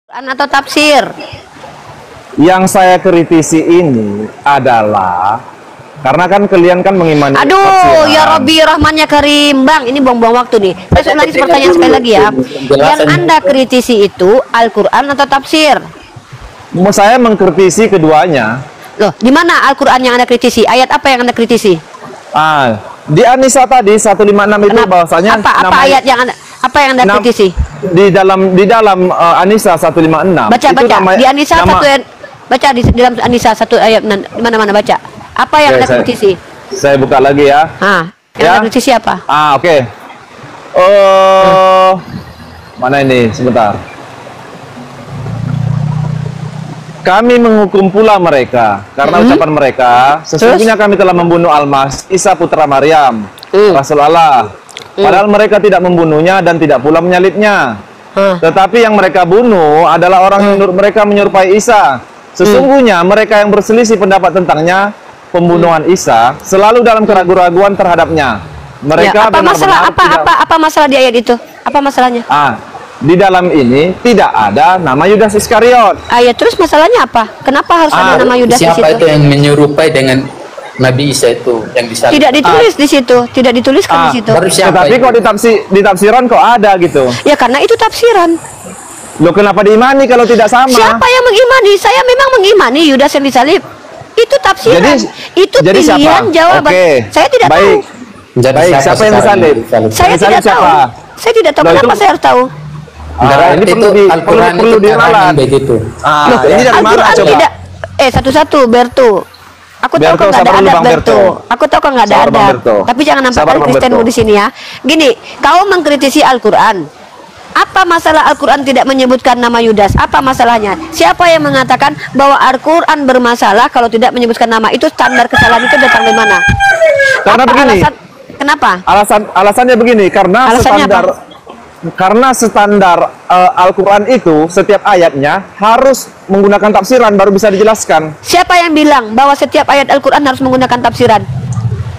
Atau tafsir? Yang saya kritisi ini adalah karena kan kalian kan mengimani Aduh, ya Robbi Rahmannya Karim, Bang, ini buang-buang waktu nih. Saya ulangi pertanyaan sekali lagi ya. Yang Anda kritisi itu Al-Quran atau tafsir? Saya mengkritisi keduanya. Loh, di mana Al-Quran yang Anda kritisi? Ayat apa yang Anda kritisi? Di An-Nisa tadi 156 itu bahwasanya apa ayat yang Anda kritisi? Di dalam An-Nisa 156. Baca di An-Nisa baca di dalam An-Nisa satu ayat mana baca. Apa yang Anda kritisi? Saya buka lagi ya. Yang Anda kritisi apa? Oke. Mana ini? Sebentar. Kami menghukum pula mereka karena ucapan mereka, sesungguhnya kami telah membunuh Al-Masih Isa putra Maryam, Rasul Allah. Padahal mereka tidak membunuhnya dan tidak pula menyalibnya. Tetapi yang mereka bunuh adalah orang yang menurut mereka menyerupai Isa. Sesungguhnya mereka yang berselisih pendapat tentangnya pembunuhan Isa selalu dalam keraguan-raguan terhadapnya. Mereka apa masalah di ayat itu? Apa masalahnya? Di dalam ini tidak ada nama Yudas Iskariot. Ya terus masalahnya apa? Kenapa harus ada nama Yudas di situ? Siapa itu yang menyerupai dengan Nabi Isa itu yang disalib? Tidak ditulis di situ, tidak dituliskan di situ. Tetapi kok di tafsiran kok ada gitu? Ya karena itu tafsiran. Loh, kenapa diimani kalau tidak sama? Siapa yang mengimani? Saya memang mengimani Yudas yang disalib. Itu tafsiran. Itu pilihan siapa? Jawaban. Saya tidak tahu. Siapa yang disalib? Saya tidak tahu. Saya tidak tahu. Kenapa saya harus tahu? Ini perlu diralat. Ini dari mana coba? Satu-satu Bertu. Aku tahu kok nggak ada adat Bertu. Aku tahu kok nggak ada adat. Tapi jangan nampakkan Kristenmu di sini ya. Gini, kau mengkritisi Al-Quran. Apa masalah Al-Quran tidak menyebutkan nama Yudas? Apa masalahnya? Siapa yang mengatakan bahwa Al-Quran bermasalah kalau tidak menyebutkan nama? Itu standar kesalahan itu datang dari mana? Karena begini. Kenapa? Alasannya begini. Karena standar Al-Quran itu setiap ayatnya harus menggunakan tafsiran baru bisa dijelaskan. Siapa yang bilang bahwa setiap ayat Al-Quran harus menggunakan tafsiran?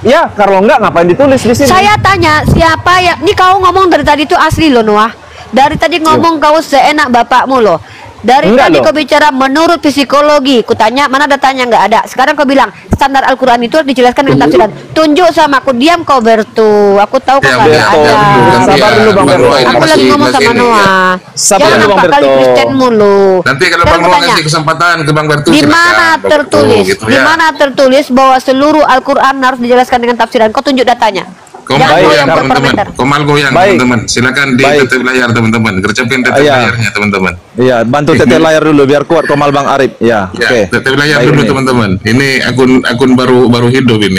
Ya, kalau enggak ngapain ditulis di sini? Saya tanya siapa yang... Ini kau ngomong dari tadi itu asli loh, Noah. Dari tadi ngomong kau seenak bapakmu loh. Dari tadi kau bicara menurut psikologi. Kutanya mana datanya, nggak ada. Sekarang kau bilang standar Al-Quran itu harus dijelaskan dengan tafsiran. Tunjuk sama aku, diam kau Bertu. Aku tahu kau nggak ada. Sabar dulu Bang Bertu. Aku lagi ngomong sama Noah. Sabar dulu Bang Bertu. Kristen mulu. Nanti kalau Bang Noah kasih kesempatan ke Bang Bertu. Di mana tertulis? Di mana tertulis bahwa seluruh Al-Quran harus dijelaskan dengan tafsiran? Kau tunjuk datanya. Komal goyang teman-teman. Komal goyang teman-teman. Silakan di tetep layar teman-teman. Gercapin tetep layarnya teman-teman. Iya, bantu tetep layar dulu biar kuat Komal Bang Arif. Ya, oke. Tetep layar dulu teman-teman. Ini akun baru hidup ini.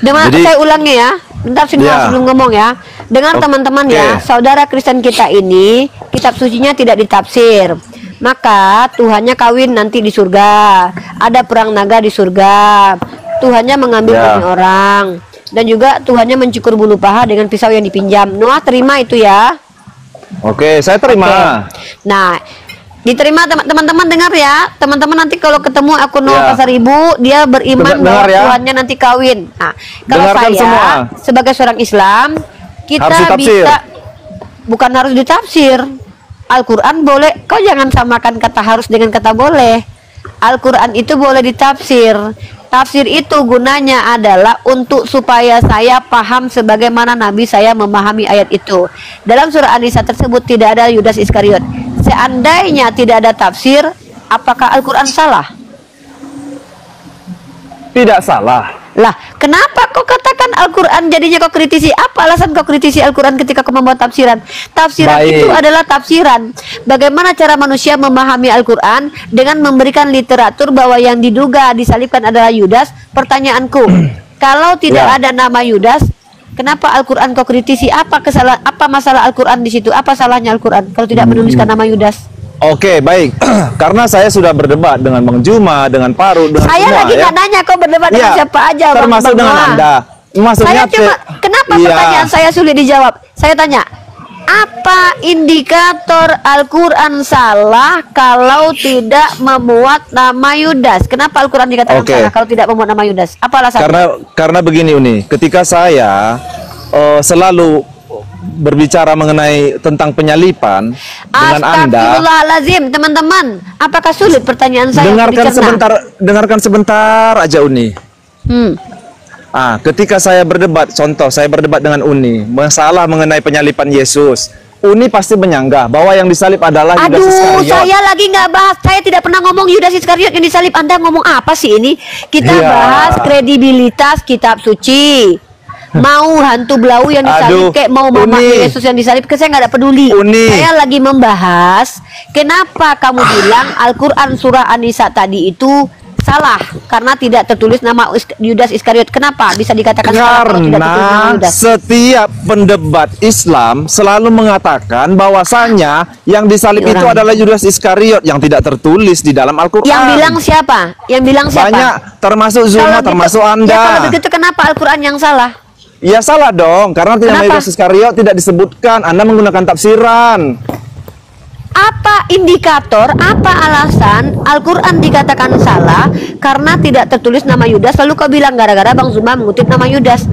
Saya ulangi ya. Bentar sebelum ngomong ya. Dengar teman-teman ya, saudara Kristen kita ini kitab sucinya tidak ditafsir. Maka Tuhannya kawin nanti di surga. Ada perang naga di surga. Tuhannya mengambil daging orang, dan juga Tuhannya mencukur bulu paha dengan pisau yang dipinjam. Noah terima itu ya? Oke, saya terima. Nah, diterima teman-teman, dengar ya. Teman-teman nanti kalau ketemu akun Noah Pasar Ibu, dia beriman bahwa Tuhannya nanti kawin. Nah, kalau saya sebagai seorang Islam, kita bisa bukan harus ditafsir. Al-Quran boleh, kau jangan samakan kata harus dengan kata boleh. Al-Quran itu boleh ditafsir. Tafsir itu gunanya adalah untuk supaya saya paham sebagaimana Nabi saya memahami ayat itu. Dalam surah An-Nisa tersebut tidak ada Yudas Iskariot. Seandainya tidak ada tafsir, apakah Al-Quran salah? Tidak salah. Lah, kenapa kau katakan Al-Quran jadinya kau kritisi? Apa alasan kau kritisi Al-Quran ketika kau membuat tafsiran? Tafsiran itu adalah tafsiran. Bagaimana cara manusia memahami Al-Quran dengan memberikan literatur bahwa yang diduga disalibkan adalah Yudas? Pertanyaanku, kalau tidak ada nama Yudas, kenapa Al-Quran kau kritisi? Apa masalah Al-Quran di situ? Apa salahnya Al-Quran kalau tidak menuliskan nama Yudas? Oke, baik. Karena saya sudah berdebat dengan Bang Juma, dengan Paru, dengan saya lagi nggak nanya kau berdebat dengan siapa aja, termasuk dengan Anda. Maksudnya kenapa pertanyaan saya sulit dijawab? Saya tanya, apa indikator Al-Quran salah kalau tidak memuat nama Yudas? Kenapa Al-Quran dikatakan salah kalau tidak memuat nama Yudas? Apa alasannya? Karena begini Uni, ketika saya selalu berbicara mengenai tentang penyalipan dengan Anda. Astagfirullahaladzim, teman-teman. Apakah sulit pertanyaan saya? Dengarkan sebentar aja Uni. Ketika saya berdebat, contoh saya berdebat dengan Uni, masalah mengenai penyalipan Yesus. Uni pasti menyanggah bahwa yang disalib adalah Yudas Iskariot. Saya lagi nggak bahas. Saya tidak pernah ngomong Yudas Iskariot yang disalib. Anda ngomong apa sih ini? Kita bahas kredibilitas kitab suci. Mau hantu belau yang disalib, kayak mau mama Yesus yang disalib, saya nggak ada peduli. Saya lagi membahas kenapa kamu bilang Al-Quran surah An-Nisa tadi itu salah karena tidak tertulis nama Yudas Iskariot. Kenapa bisa dikatakan salah kalau tidak tertulis nama Yudas? Setiap pendebat Islam selalu mengatakan bahwasanya yang disalib itu adalah Yudas Iskariot yang tidak tertulis di dalam Al-Quran. Yang bilang siapa? Yang bilang siapa? Banyak, termasuk Zuma, termasuk Anda. Ya, kalau begitu kenapa Al-Quran yang salah? Ya salah dong, karena tidak Yudas Iskariot tidak disebutkan. Anda menggunakan tafsiran. Apa indikator, apa alasan Al-Quran dikatakan salah karena tidak tertulis nama Yudas? Lalu kau bilang gara-gara Bang Zuma mengutip nama Yudas.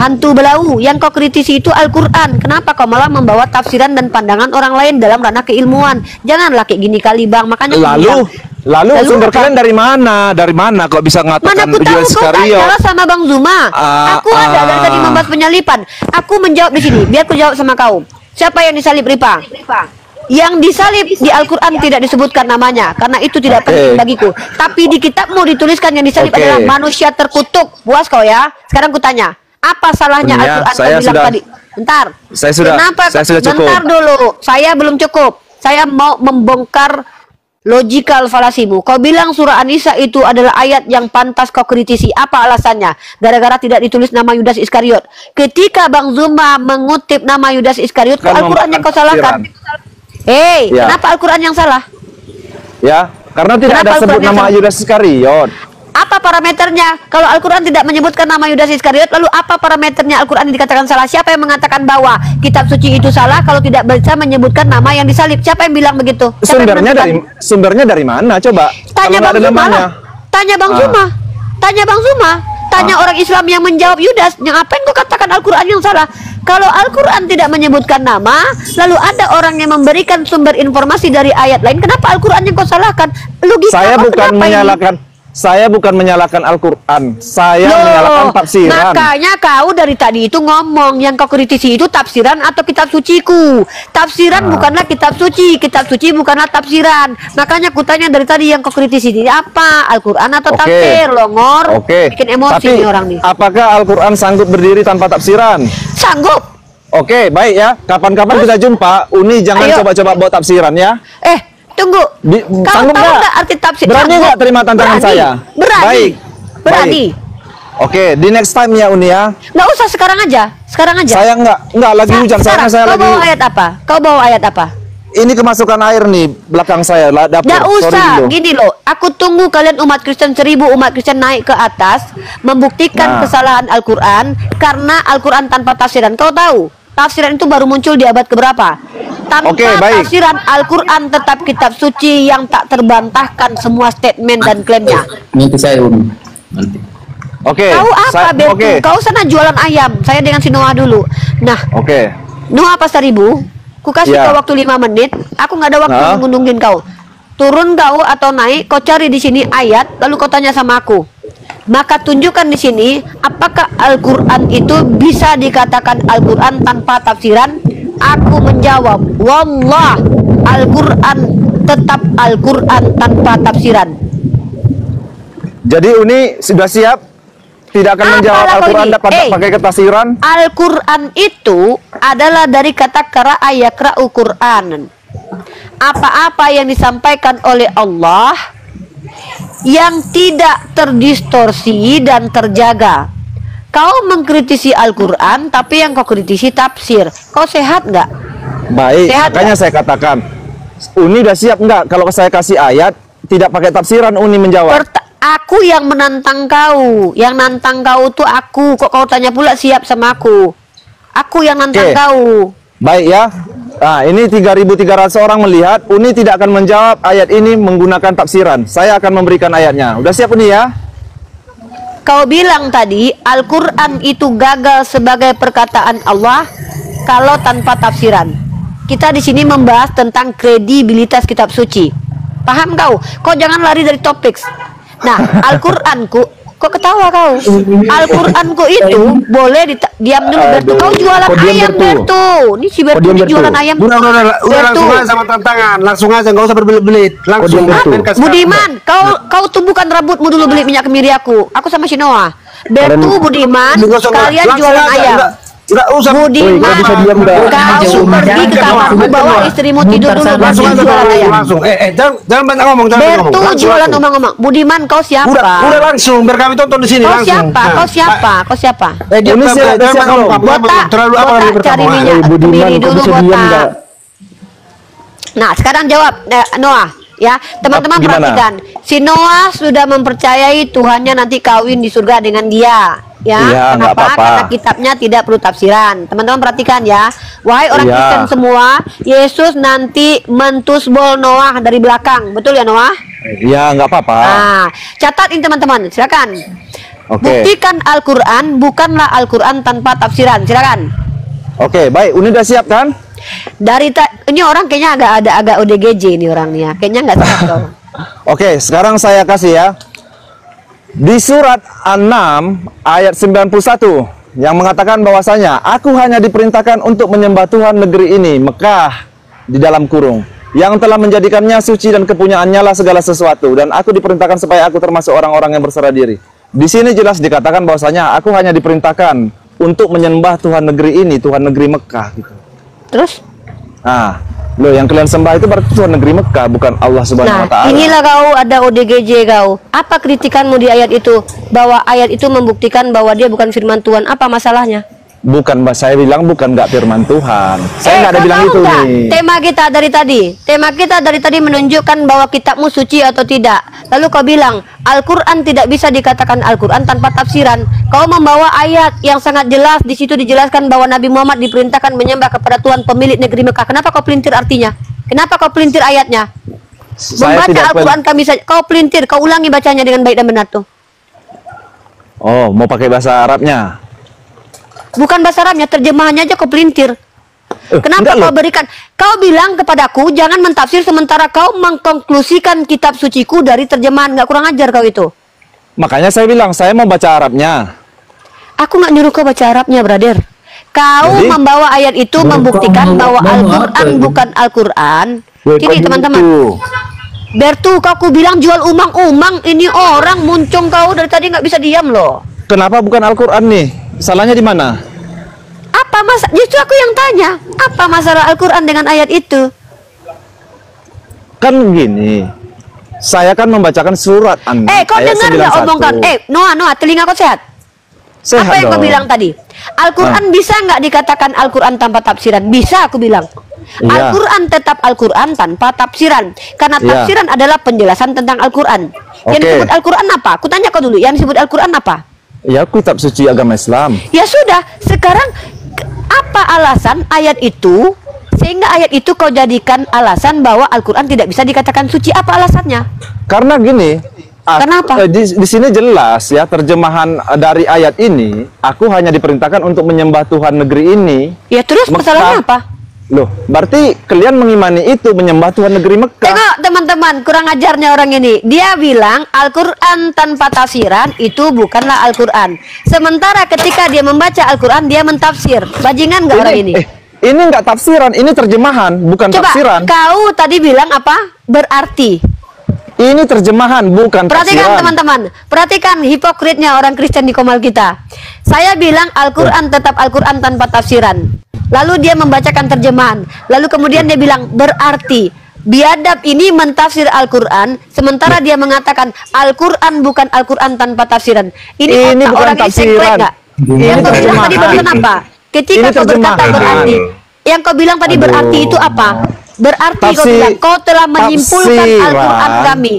Hantu belau, yang kau kritisi itu Al-Quran. Kenapa kau malah membawa tafsiran dan pandangan orang lain dalam ranah keilmuan? Janganlah kayak gini kali Bang. Makanya Lalu sumber kalian dari mana? Dari mana kok bisa mengatakan Yudas Iskariot? Mana aku tahu kau sama Bang Zuma. Aku ada dari tadi membahas penyalipan. Aku menjawab di sini. Biar aku jawab sama kau. Siapa yang disalib, Ripa? Yang disalib di Al-Quran tidak disebutkan namanya karena itu tidak penting bagiku. Tapi di kitabmu dituliskan yang disalib adalah manusia terkutuk. Puas kau ya? Sekarang kutanya, apa salahnya Al-Quran bilang tadi? Bentar. Kenapa? Bentar dulu. Saya belum cukup. Saya mau membongkar logical falasimu. Kau bilang surah An-Nisa itu adalah ayat yang pantas kau kritisi. Apa alasannya? Gara-gara tidak ditulis nama Yudas Iskariot. Ketika Bang Zuma mengutip nama Yudas Iskariot, Al-Quran yang kau salahkan. Kenapa Al-Quran yang salah? Ya, karena tidak ada sebut nama Yudas Iskariot. Apa parameternya? Kalau Al-Quran tidak menyebutkan nama Yudas Iskariot, lalu apa parameternya Al-Quran yang dikatakan salah? Siapa yang mengatakan bahwa kitab suci itu salah kalau tidak bisa menyebutkan nama yang disalib? Siapa yang bilang begitu? Sumbernya dari mana? Coba. Tanya Bang Zuma. Tanya Bang Zuma. Tanya Bang Zuma. Tanya orang Islam yang menjawab Yudas. Yang apa yang kau katakan Al-Quran yang salah? Kalau Al-Quran tidak menyebutkan nama, lalu ada orang yang memberikan sumber informasi dari ayat lain, kenapa Al-Quran yang kau salahkan? Logika Saya bukan menyalahkan Al-Quran. Saya menyalahkan tafsiran. Makanya kau dari tadi itu ngomong yang kau kritisi itu tafsiran atau kitab suciku. Tafsiran bukanlah kitab suci. Kitab suci bukanlah tafsiran. Makanya kutanya dari tadi yang kau kritisi ini apa? Al-Quran atau tafsir? Longor. Bikin emosi nih orang nih. Apakah Al-Quran sanggup berdiri tanpa tafsiran? Sanggup. Baik ya. Kapan-kapan kita jumpa. Uni jangan coba-coba bawa tafsiran ya. Tunggu. Kau tahu nggak arti tafsir? Berani nggak terima tantangan saya? Berani. Oke, di next time ya Uni ya. Nggak usah sekarang aja. Saya nggak lagi hujan. Kau bawa ayat apa? Kau bawa ayat apa? Ini kemasukan air nih belakang saya dapur. Nggak usah. Gini loh. Aku tunggu kalian umat Kristen 1000 umat Kristen naik ke atas membuktikan kesalahan Al-Quran karena Al-Quran tanpa tafsiran. Kau tahu? Tafsiran itu baru muncul di abad keberapa? Tanpa tafsiran Al-Quran tetap kitab suci yang tak terbantahkan semua statement dan klaimnya. Nanti saya nanti. Tahu apa Bertu? Kau sana jualan ayam. Saya dengan si Noah dulu. Nah, Noah apa 1000? Ku kasih kau waktu 5 menit. Aku nggak ada waktu nungguin kau. Turun kau atau naik, kau cari di sini ayat, lalu kau tanya sama aku. Maka tunjukkan di sini apakah Al-Quran itu bisa dikatakan Al-Quran tanpa tafsiran? Aku menjawab, wallah, Al-Quran tetap Al-Quran tanpa tafsiran. Jadi Uni sudah siap? Tidak akan menjawab Al-Quran pakai ketafsiran? Al-Quran itu adalah dari kata qara'a yaqra'u Qur'anan. Apa-apa yang disampaikan oleh Allah yang tidak terdistorsi dan terjaga. Kau mengkritisi Al-Quran, tapi yang kau kritisi tafsir. Kau sehat nggak? Baik, makanya saya katakan, Uni udah siap nggak? Kalau saya kasih ayat, tidak pakai tafsiran, Uni menjawab. Aku yang menantang kau. Yang nantang kau tuh aku. Kok kau tanya pula siap sama aku? Aku yang nantang kau. Baik ya. Nah, ini 3.300 orang melihat. Uni tidak akan menjawab ayat ini menggunakan tafsiran. Saya akan memberikan ayatnya. Udah siap Uni ya? Kau bilang tadi Al-Quran itu gagal sebagai perkataan Allah. kalau tanpa tafsiran. Kita di sini membahas tentang kredibilitas kitab suci. Paham kau? Kau jangan lari dari topik. Nah, Al-Qur'anku, kok ketawa kau? Al-Qur'anku itu boleh diam dulu Bertu. Kau jualan ayam Bertu. Ini si Bertu jualan ayam. Udah langsung aja sama tantangan. Langsung aja, enggak usah berbelit-belit. Langsung. Budiman, kau tumbuhkan rambutmu dulu beli minyak kemiri aku. Aku sama si Noah. Bertu, Budiman, kalian jualan ayam. Enggak usah. Budiman, kau pergi ke kamarmu, bawa istrimu tidur dulu, langsung jualan ayam. Langsung. Jangan banyak ngomong, Bertu jualan omong-omong. Budiman, kau siapa? Udah langsung, biar kami tonton di sini langsung. Kau siapa? Ini botak cari minyak kemiri dulu, botak. Nah, sekarang jawab Noah. Ya, teman-teman perhatikan. Si Noah sudah mempercayai Tuhannya nanti kawin di surga dengan dia. Ya, kenapa? Karena kitabnya tidak perlu tafsiran. Teman-teman perhatikan ya. Wahai orang Kristen semua, Yesus nanti mentusbol Noah dari belakang. Betul ya Noah? Iya, nggak apa-apa. Nah, catat ini teman-teman, silakan. Buktikan Al-Quran, bukanlah Al-Quran tanpa tafsiran. Silakan. Oke, baik. Uni udah siap kan? Ini orang kayaknya agak ODGJ ini orangnya. Kayaknya nggak siap kau. Oke, sekarang saya kasih ya. Di surat An-Nam ayat 91 yang mengatakan bahwasanya aku hanya diperintahkan untuk menyembah Tuhan negeri ini, Mekah di dalam kurung, yang telah menjadikannya suci dan kepunyaannya lah segala sesuatu, dan aku diperintahkan supaya aku termasuk orang-orang yang berserah diri. Di sini jelas dikatakan bahwasanya aku hanya diperintahkan untuk menyembah Tuhan negeri ini, Tuhan negeri Mekah gitu. Terus? Nah, loh, yang kalian sembah itu berarti Tuhan negeri Mekah, bukan Allah Subhanahu wa Ta'ala. Nah, inilah kau ada ODGJ kau. Apa kritikanmu di ayat itu? Bahwa ayat itu membuktikan bahwa dia bukan firman Tuhan. Apa masalahnya? Bukan, saya bilang bukan nggak firman Tuhan. Saya nggak ada bilang itu nih. Tema kita dari tadi menunjukkan bahwa kitabmu suci atau tidak. Lalu kau bilang Al-Quran tidak bisa dikatakan Al-Quran tanpa tafsiran. Kau membawa ayat yang sangat jelas. Di situ dijelaskan bahwa Nabi Muhammad diperintahkan menyembah kepada Tuhan pemilik negeri Mekah. Kenapa kau pelintir artinya? Kenapa kau pelintir ayatnya? Membaca Al-Quran kami saja. Kau pelintir, kau ulangi bacanya dengan baik dan benar tuh. Oh, mau pakai bahasa Arabnya? Bukan bahasa Arabnya, terjemahannya aja kau pelintir. Kenapa kau berikan? Kau bilang kepadaku jangan mentafsir sementara kau mengkonklusikan kitab suciku dari terjemahan. Nggak kurang ajar kau itu. Makanya saya bilang saya mau baca Arabnya. Aku nggak nyuruh kau baca Arabnya, brother. Kau membawa ayat itu membuktikan bahwa Al-Quran bukan Al-Quran. Jadi teman-teman, Bertu, kau bilang jual umang-umang. Ini orang muncung kau dari tadi nggak bisa diam loh. Kenapa bukan Al-Quran nih? Salahnya di mana? Apa masalah? Justru aku yang tanya. Apa masalah Al-Quran dengan ayat itu? Kan gini, saya kan membacakan surat An. Kau dengar nggak omongkan? Noah, telinga kau sehat? Sehat. Apa yang kau bilang tadi? Al-Quran bisa nggak dikatakan Al-Quran tanpa tafsiran? Bisa, aku bilang. Al-Quran tetap Al-Quran tanpa tafsiran. Karena tafsiran adalah penjelasan tentang Al-Quran. Yang disebut Al-Quran apa? Aku tanya kau dulu. Yang disebut Al-Quran apa? Ya, kitab suci agama Islam. Ya sudah, sekarang apa alasan ayat itu sehingga ayat itu kau jadikan alasan bahwa Al-Quran tidak bisa dikatakan suci? Apa alasannya? Karena gini. Kenapa? Di sini jelas ya, terjemahan dari ayat ini, aku hanya diperintahkan untuk menyembah Tuhan negeri ini. Ya terus masalahnya apa? Loh, berarti kalian mengimani itu, menyembah Tuhan negeri Mekah. Tengok teman-teman, kurang ajarnya orang ini. Dia bilang Al-Quran tanpa tafsiran itu bukanlah Al-Quran. Sementara ketika dia membaca Al-Quran, dia mentafsir. Bajingan nggak orang ini? Ini nggak tafsiran, ini terjemahan, bukan tafsiran. Kau tadi bilang apa? Berarti. Ini terjemahan, bukan tafsiran. Perhatikan teman-teman, perhatikan hipokritnya orang Kristen di Komal kita. Saya bilang Al-Quran tetap Al-Quran tanpa tafsiran. Lalu dia membacakan terjemahan. Lalu kemudian dia bilang berarti. Biadab ini mentafsir Al-Quran, sementara dia mengatakan Al-Quran bukan Al-Quran tanpa tafsiran. Ini bukan tafsiran. Yang kau bilang tadi barusan apa? Ketika kau berkata berarti, yang kau bilang tadi berarti itu apa? Berarti kau bilang kau telah menyimpulkan Al-Quran kami.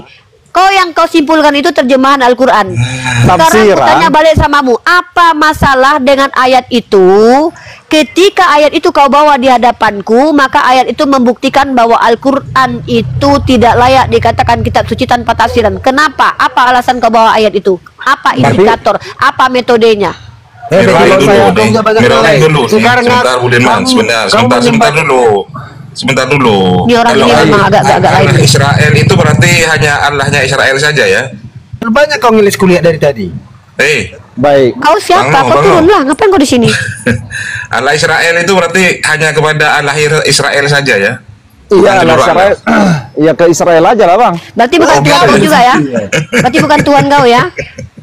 Yang kau simpulkan itu terjemahan Al-Quran. Sekarang aku tanya balik samamu, apa masalah dengan ayat itu? Ketika ayat itu kau bawa di hadapanku, maka ayat itu membuktikan bahwa Al-Quran itu tidak layak dikatakan kitab suci tanpa tafsiran. Kenapa? Apa alasan kau bawa ayat itu? Apa indikator? Apa metodenya? Miralai dulu. Sebentar dulu. Ini orang ini memang agak lain. Israel itu berarti hanya Allahnya Israel saja ya? Banyak kau ngelis kuliah dari tadi. Baik. Kau siapa? Kau turunlah. Ngapain kau di sini? Allah Israel itu berarti hanya kepada Allah Israel saja ya? Iya, Israel. Iya, ke Israel aja lah, Bang. Berarti bukan Tuhan kau juga ya? Berarti bukan Tuhan kau ya?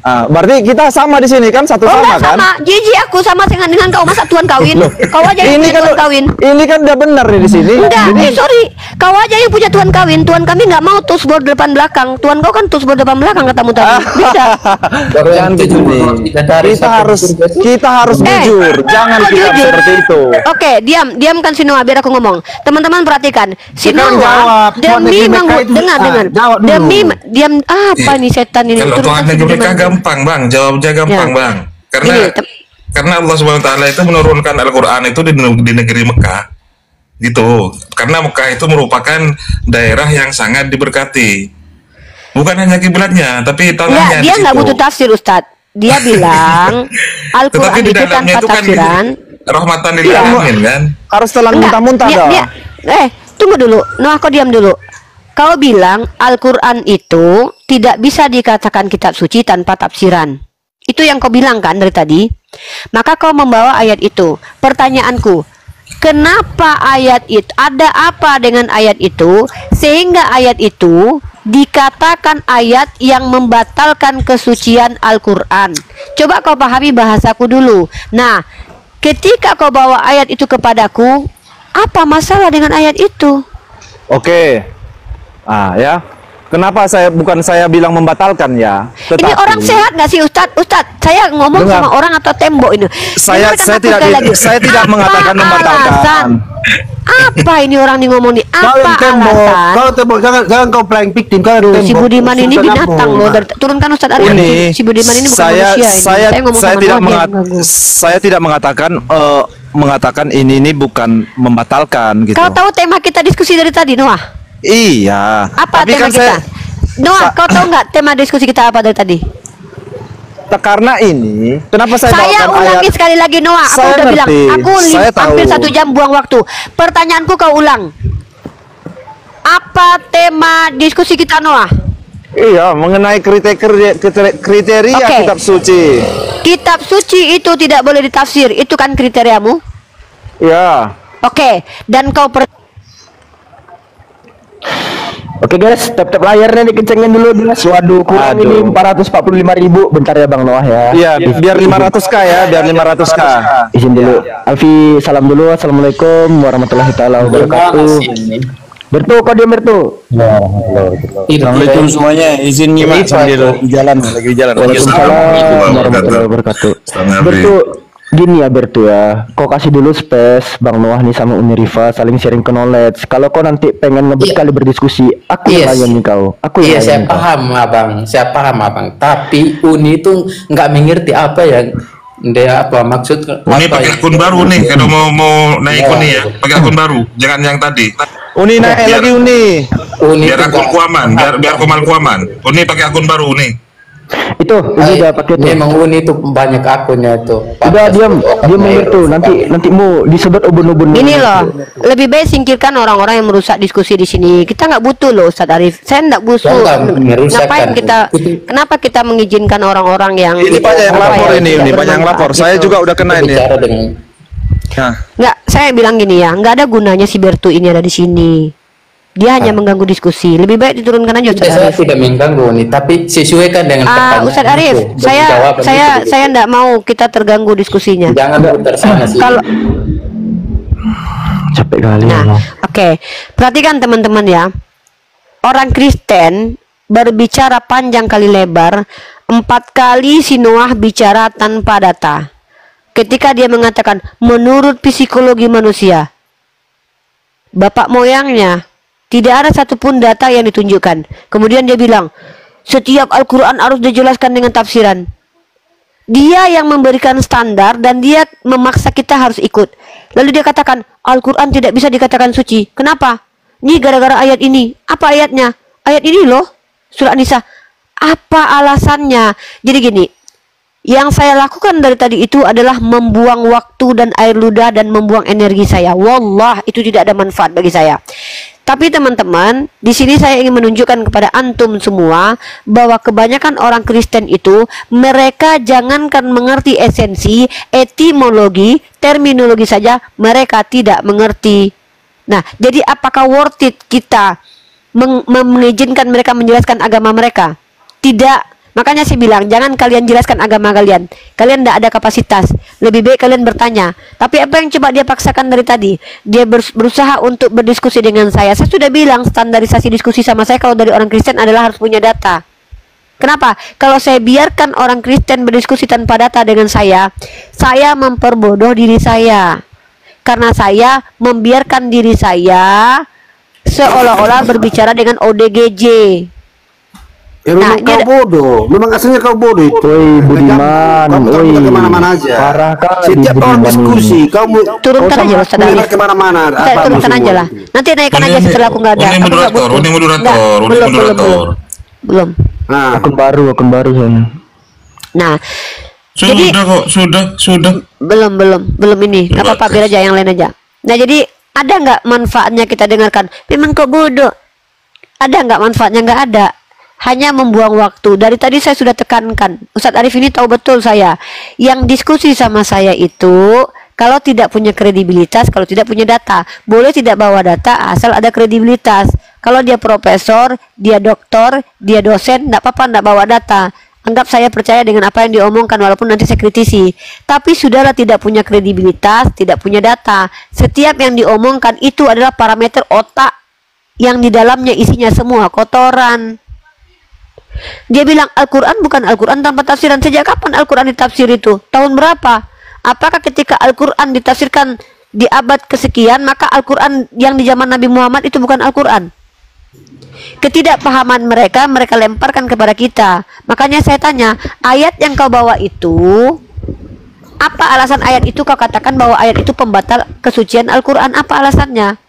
Berarti kita sama di sini kan, satu sama kan? Sama. Jiji aku sama dengan kau, masa Tuhan kawin? Kau aja yang punya Tuhan kawin. Ini kan udah benar nih di sini. Enggak, sorry. Kau aja yang punya Tuhan kawin. Tuhan kami nggak mau tusbor depan belakang. Tuhan kau kan tusbor depan belakang katamu tadi. Beda. Jangan gitu nih. Kita harus jujur. Jangan kita seperti itu. Oke, diamkan si Noah biar aku ngomong. Teman-teman perhatikan. Si Noah demi dengar. Demi diam apa nih setan ini? Kalau Tuhan mereka gampang bang, jawabnya gampang bang. Karena Allah Subhanahu Wa Taala itu menurunkan Al-Quran itu di negeri Mekah, gitu. Karena Mekah itu merupakan daerah yang sangat diberkati. Bukan hanya kiblatnya, tapi tanahnya. Dia nggak butuh tafsir, Ustadz. Dia bilang Al-Quran itu tanpa tafsiran. Rahmatan lil alamin kan. Harus telan muntah-muntah dong. Tunggu dulu, Noah, kau diam dulu. Kau bilang Al-Quran itu tidak bisa dikatakan kitab suci tanpa tafsiran. Itu yang kau bilang kan dari tadi. Maka kau membawa ayat itu. Pertanyaanku, kenapa ayat itu, ada apa dengan ayat itu sehingga ayat itu dikatakan ayat yang membatalkan kesucian Al-Quran? Coba kau pahami bahasaku dulu. Nah, ketika kau bawa ayat itu kepadaku, apa masalah dengan ayat itu? Oke. Ya. Kenapa bukan saya bilang membatalkan ya? Tetapi, ini orang sehat nggak sih, Ustadz? Saya ngomong sama orang atau tembok ini? Saya tidak mengatakan membatalkan. Apa ini orang nih ngomong nih? Apa alasan? Kau tembok, jangan kau playing victim. Kau tembok. Si Budiman ini binatang loh. Turunkan Ustadz Arif. Si Budiman ini bukan manusia. Saya tidak mengatakan ini bukan membatalkan gitu. Kau tahu tema kita diskusi dari tadi, Noah? Iya. Apa tema kita? Noah, kau tahu nggak tema diskusi kita apa dari tadi? Karena ini, kenapa saya ulangi ayat? Sekali lagi, Noah. Aku udah bilang, aku hampir 1 jam buang waktu. Pertanyaanku kau ulang. Apa tema diskusi kita, Noah? Iya, mengenai kriteria kitab suci. Kitab suci itu tidak boleh ditafsir. Itu kan kriteriamu? Iya. Oke, dan kau Oke guys, tap layarnya dikencengin dulu guys. Waduh, kurang ini 445.000. Bentar ya Bang Noah ya. Iya, biar 500k ya, biar 500k. Izin dulu. Alfi, salam dulu. Assalamualaikum warahmatullahi taala wabarakatuh. Bertu, kau diam Bertu. Assalamualaikum semuanya. Izin nyimak sambil jalan, lagi jalan. Waalaikumsalam warahmatullahi wabarakatuh. Bertu, gini ya Bertu ya, kau kasih dulu space Bang Noah nih sama Uni Rifa saling sharing ke knowledge. Kalau kau nanti pengen kali berdiskusi, aku yang layani kau. Saya paham abang. Tapi Uni itu nggak mengerti apa yang dia apa maksud. Uni pakai akun baru nih, kalau mau naik Uni ya, pakai akun baru, jangan yang tadi. Uni naik lagi Uni. Biar akun kuaman, biar Komal kuaman. Uni pakai akun baru Uni. Itu udah pakai tuh. Memang Uni itu banyak akunnya itu. Udah diam itu nanti mau disebut ubun-ubun. Ini loh, lebih baik singkirkan orang-orang yang merusak diskusi di sini. Kita nggak butuh loh Ustadz Arif. Saya nggak butuh. Ngapain kenapa kita mengizinkan orang-orang yang ini banyak yang lapor ini banyak yang lapor. Saya juga udah kena ini. Nggak, saya bilang gini ya, nggak ada gunanya si Bertu ini ada di sini. Dia hanya mengganggu diskusi. Lebih baik diturunkan aja Ustadz Arif. Saya tidak mengganggu nih, tapi sesuaikan dengan pertanyaan. Ustadz Arif, saya enggak mau kita terganggu diskusinya. Jangan putar sana sih. Kalau capek kali. Nah, oke. Perhatikan teman-teman ya. Orang Kristen berbicara panjang kali lebar. 4 kali si Noah bicara tanpa data. Ketika dia mengatakan menurut psikologi manusia, bapak moyangnya, tidak ada satupun data yang ditunjukkan. Kemudian dia bilang, setiap Al-Quran harus dijelaskan dengan tafsiran. Dia yang memberikan standar dan dia memaksa kita harus ikut. Lalu dia katakan, Al-Quran tidak bisa dikatakan suci. Kenapa? Ini gara-gara ayat ini. Apa ayatnya? Ayat ini loh, surah An-Nisa. Apa alasannya? Jadi gini, Yang saya lakukan dari tadi itu adalah membuang waktu dan air ludah dan membuang energi saya. Wallah, itu tidak ada manfaat bagi saya. Tapi teman-teman, di sini saya ingin menunjukkan kepada antum semua bahwa kebanyakan orang Kristen itu mereka jangankan mengerti esensi, etimologi, terminologi saja mereka tidak mengerti. Nah, jadi apakah worth it kita mengizinkan mereka menjelaskan agama mereka? Tidak. Makanya saya bilang, jangan kalian jelaskan agama kalian. Kalian tidak ada kapasitas. Lebih baik kalian bertanya. Tapi apa yang coba dia paksakan dari tadi? Dia berusaha untuk berdiskusi dengan saya. Saya sudah bilang standarisasi diskusi sama saya kalau dari orang Kristen adalah harus punya data. Kenapa? Kalau saya biarkan orang Kristen berdiskusi tanpa data dengan saya memperbodoh diri saya. Karena saya membiarkan diri saya seolah-olah berbicara dengan ODGJ. Ya memang kau bodoh, memang aslinya kau bodoh itu. Woi Budiman, woi kemana-mana aja. Parah kali Setiap orang diskusi, kamu turunkan aja Ustaz Arif. Kemana-mana. Turunkan aja lah. Nanti naikkan aja setelah aku nggak ada. Ini moderator. Belum. Nah, akun baru sana. Nah, Sudah kok, sudah. Belum ini. Nggak apa-apa, biar aja yang lain aja. Nah, jadi ada nggak manfaatnya kita dengarkan? Memang kok bodoh. Ada nggak manfaatnya? Nggak ada. Hanya membuang waktu. Dari tadi saya sudah tekankan, Ustadz Arif ini tahu betul saya. Yang diskusi sama saya itu kalau tidak punya kredibilitas, kalau tidak punya data, boleh tidak bawa data asal ada kredibilitas. Kalau dia profesor, dia doktor, dia dosen, tidak apa-apa tidak bawa data. Anggap saya percaya dengan apa yang diomongkan walaupun nanti saya kritisi. Tapi sudahlah tidak punya kredibilitas, tidak punya data. Setiap yang diomongkan itu adalah parameter otak yang di dalamnya isinya semua kotoran. Dia bilang Al-Quran bukan Al-Quran tanpa tafsiran. Sejak kapan Al-Quran ditafsir itu? Tahun berapa? Apakah ketika Al-Quran ditafsirkan di abad kesekian, maka Al-Quran yang di zaman Nabi Muhammad itu bukan Al-Quran? Ketidakpahaman mereka lemparkan kepada kita. Makanya saya tanya, ayat yang kau bawa itu, apa alasan ayat itu kau katakan bahwa ayat itu pembatal kesucian Al-Quran? Apa alasannya?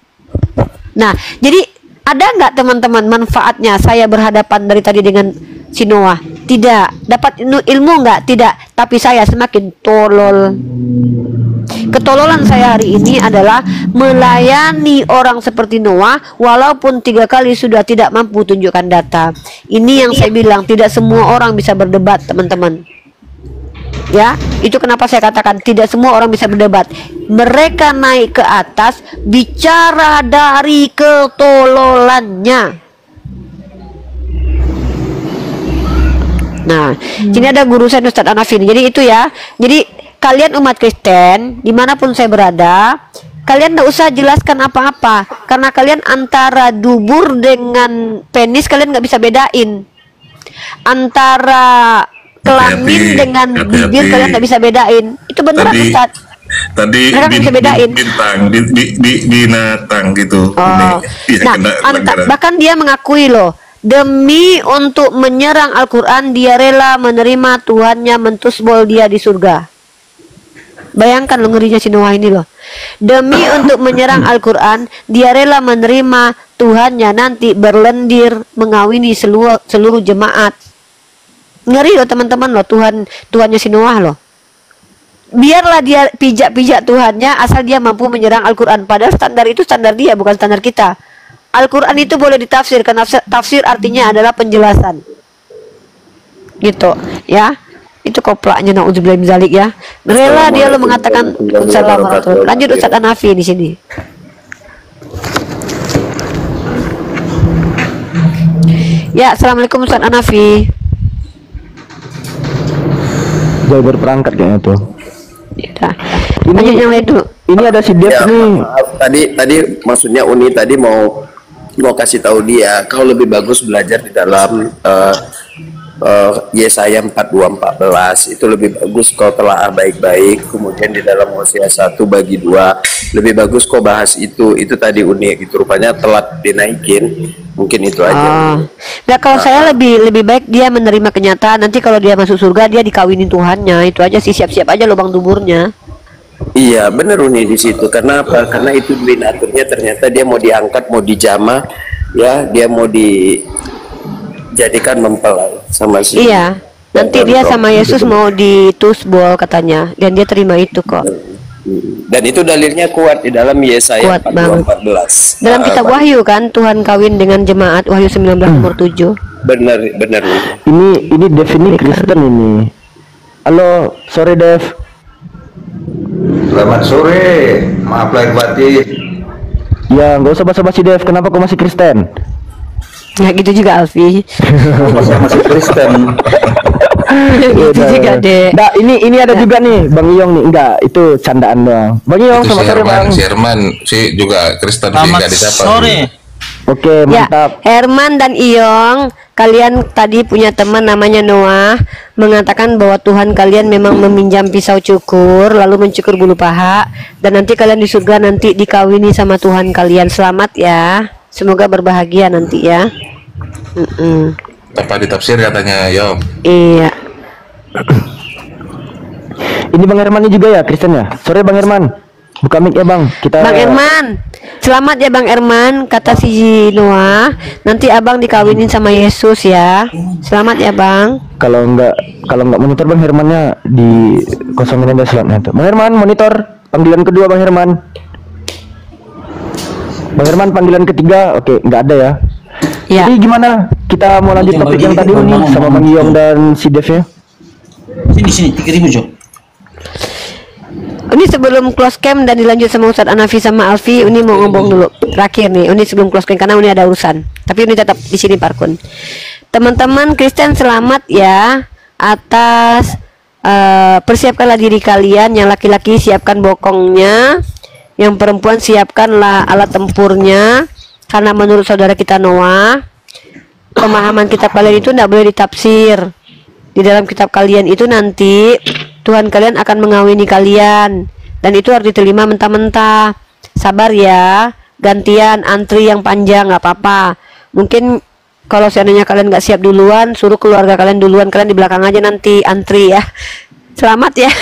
Nah, jadi ada nggak teman-teman manfaatnya saya berhadapan dari tadi dengan si Noah? Tidak. Dapat ilmu nggak? Tidak. Tapi saya semakin tolol. Ketololan saya hari ini adalah melayani orang seperti Noah walaupun 3 kali sudah tidak mampu tunjukkan data. Ini yang saya bilang, tidak semua orang bisa berdebat, teman-teman. Ya, itu kenapa saya katakan tidak semua orang bisa berdebat. Mereka naik ke atas bicara dari ketololannya. Nah, sini ada guru saya Ustadz Anafin. Jadi itu ya. Jadi kalian umat Kristen dimanapun saya berada, kalian tidak usah jelaskan apa-apa karena kalian antara dubur dengan penis kalian nggak bisa bedain. Antara kelamin dengan bibir kalian nggak bisa bedain. Itu beneran Ustaz. Tadi bisa bedain binatang gitu. Oh. Bahkan dia mengakui loh, demi untuk menyerang Al-Quran dia rela menerima Tuhannya mentusbol dia di surga. Bayangkan lo ngerinya si Noah ini loh. Demi untuk menyerang Al-Quran dia rela menerima Tuhannya nanti berlendir mengawini seluruh jemaat. Ngeri loh teman-teman loh, Tuhannya si Noah loh. Biarlah dia pijak-pijak Tuhannya asal dia mampu menyerang Al-Quran. Padahal standar itu standar dia, bukan standar kita. Al-Quran itu boleh ditafsir, karena tafsir artinya adalah penjelasan. Gitu ya. Itu koplaknya na'udzubillah min dzalik ya. Rela dia lo mengatakan Assalamualaikum. Lanjut Ustaz Hanafi di sini. Ya, Assalamualaikum Ustaz Hanafi. Jauh berperangkat kayaknya tuh. Ya, lanjut yang lain dulu. Ini ada si Dev ya, nih. Maaf, tadi maksudnya Uni tadi mau kasih tahu dia kau lebih bagus belajar di dalam Yesaya 42:14 itu lebih bagus kau telaah baik-baik, kemudian di dalam Hosea 1:2 lebih bagus kau bahas itu tadi Uni gitu, rupanya telat dinaikin, mungkin itu aja. Nah kalau saya lebih baik dia menerima kenyataan, nanti kalau dia masuk surga dia dikawinin Tuhannya, itu aja sih, siap-siap aja lubang duburnya. Iya bener Uni di situ, karena apa? Karena itu binaturnya ternyata dia mau diangkat, mau dijamah, ya dia mau dijadikan mempelai sama si. Iya. Nanti dia sama Yesus mau ditusbol katanya, dan dia terima itu kok. Dan itu dalilnya kuat di dalam Yesaya 14. Dalam kitab Wahyu kan Tuhan kawin dengan jemaat, Wahyu 19 nomor 7. Benar. Ini Dev ini Kristen ini. Halo, sore Dev. Selamat sore, maaf lahir batin. Ya, nggak usah basa-basi Dev. Kenapa kau masih Kristen? Ya gitu juga Alfi. masih Kristen. Gitu juga deh. Nah, ini ada juga nih Bang Iyong nih. Enggak, itu candaan doang. Bang Iyong sama sore Bang. Si Herman si juga Kristen sih, enggak disapa. Sore. Oke, mantap. Ya, Herman dan Iyong, kalian tadi punya teman namanya Noah, mengatakan bahwa Tuhan kalian memang meminjam pisau cukur lalu mencukur bulu paha, dan nanti kalian di surga nanti dikawini sama Tuhan kalian. Selamat ya. Semoga berbahagia nanti ya. Apa ditafsir katanya, Yom? Iya. Ini Bang Herman juga ya Kristen ya. Sore Bang Herman. Buka mic ya Bang. Bang Herman. Selamat ya Bang Herman, kata si Noah. Nanti Abang dikawinin sama Yesus ya. Selamat ya Bang. Kalau enggak monitor Bang Hermannya di kosongin aja slotnya tuh. Bang Herman monitor panggilan kedua Bang Herman. Bang Herman panggilan ketiga, oke, nggak ada ya. Ya. Jadi gimana? Kita mau lanjut topik yang tadi nih sama Bang Iyong dan si Dev ya. Sini 3.000 Jo. Ini sebelum close cam dan dilanjut sama Ustadz Anafi sama Alfi, ini mau ngomong dulu terakhir nih. Ini sebelum close cam karena ini ada urusan. Tapi ini tetap di sini Parkun. Teman-teman Kristen selamat ya atas persiapkanlah diri kalian. Yang laki-laki siapkan bokongnya. Yang perempuan siapkanlah alat tempurnya, karena menurut saudara kita Noah, pemahaman kitab kalian itu tidak boleh ditafsir. Di dalam kitab kalian itu nanti Tuhan kalian akan mengawini kalian, dan itu harus diterima mentah-mentah. Sabar ya, gantian antri yang panjang nggak apa-apa. Mungkin kalau seandainya kalian nggak siap duluan, suruh keluarga kalian duluan, kalian di belakang aja nanti antri ya. Selamat ya.